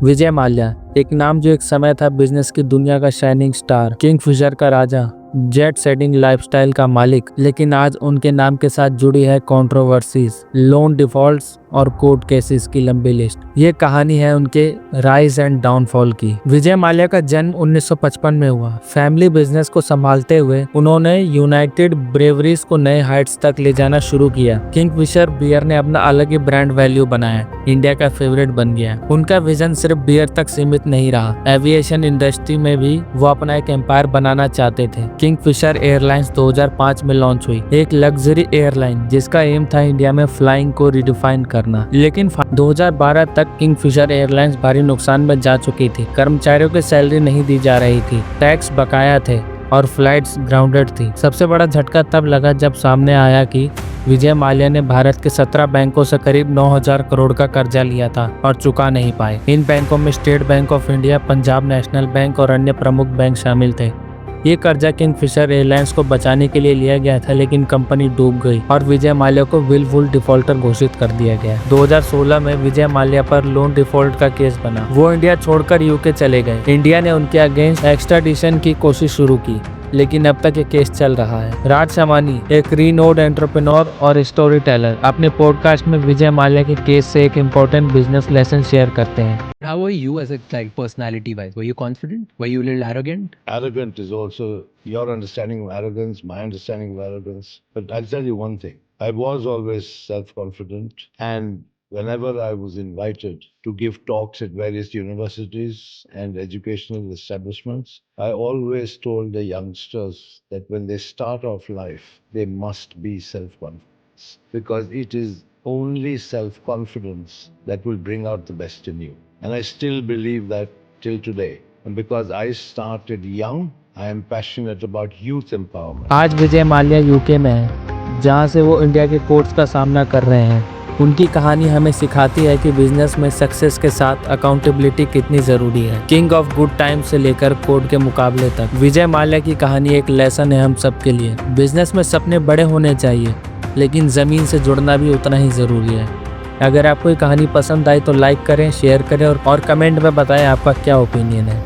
विजय माल्या, एक नाम जो एक समय था बिजनेस की दुनिया का शाइनिंग स्टार, किंगफिशर का राजा, जेट सेटिंग लाइफस्टाइल का मालिक, लेकिन आज उनके नाम के साथ जुड़ी है कंट्रोवर्सीज, लोन डिफॉल्ट्स और कोर्ट केसेस की लंबी लिस्ट। ये कहानी है उनके राइज एंड डाउनफॉल की। विजय माल्या का जन्म 1955 में हुआ। फैमिली बिजनेस को संभालते हुए उन्होंने यूनाइटेड ब्रेवरीज को नए हाइट्स तक ले जाना शुरू किया। किंगफिशर बियर ने अपना अलग ही ब्रांड वैल्यू बनाया, इंडिया का फेवरेट बन गया। उनका विजन सिर्फ बियर तक सीमित नहीं रहा, एविएशन इंडस्ट्री में भी वो अपना एक एम्पायर बनाना चाहते थे। किंगफिशर एयरलाइंस 2005 में लॉन्च हुई, एक लग्जरी एयरलाइन जिसका एम था इंडिया में फ्लाइंग को रिडिफाइन करना। लेकिन 2012 तक किंगफिशर एयरलाइंस भारी नुकसान में जा चुकी थी। कर्मचारियों की सैलरी नहीं दी जा रही थी, टैक्स बकाया थे और फ्लाइट्स ग्राउंडेड थी। सबसे बड़ा झटका तब लगा जब सामने आया कि विजय माल्या ने भारत के 17 बैंकों से करीब 9,000 करोड़ का कर्जा लिया था और चुका नहीं पाए। इन बैंकों में state bank of India, Punjab national bank और अन्य प्रमुख बैंक शामिल थे। ये कर्जा किंगफिशर एयरलाइंस को बचाने के लिए लिया गया था, लेकिन कंपनी डूब गई और विजय माल्या को विलफुल डिफॉल्टर घोषित कर दिया गया। 2016 में विजय माल्या पर लोन डिफॉल्ट का केस बना। वो इंडिया छोड़कर यूके चले गए। इंडिया ने उनके अगेंस्ट एक्स्ट्राडिशन की कोशिश शुरू की, लेकिन अब तक ये केस चल रहा है। राज शमानी, एक रीनोड एंटरप्रेन्योर और स्टोरी टेलर, अपने पॉडकास्ट में विजय माल्या के केस से एक इम्पोर्टेंट बिजनेस लेसन शेयर करते हैं। How were you as a personality-wise? Were you confident? Were you a little arrogant? Arrogant is also your understanding of arrogance, my understanding of arrogance. But I'll tell you one thing. I was always self-confident, and whenever I was invited to give talks at various universities and educational establishments, I always told the youngsters that when they start off life, they must be self-confident, because it is only self-confidence that will bring out the best in you. And I still believe that till today. And because I started young, I am passionate about youth empowerment. आज Vijay Mallya UK में है, जहां से वो India के courts का सामना कर रहे हैं। उनकी कहानी हमें सिखाती है कि बिजनेस में सक्सेस के साथ अकाउंटेबिलिटी कितनी जरूरी है। किंग ऑफ गुड टाइम से लेकर कोर्ट के मुकाबले तक विजय माल्या की कहानी एक लेसन है हम सबके लिए। बिजनेस में सपने बड़े होने चाहिए, लेकिन जमीन से जुड़ना भी उतना ही जरूरी है। अगर आपको ये कहानी पसंद आई तो लाइक करें, शेयर करें और कमेंट में बताएं आपका क्या ओपिनियन है।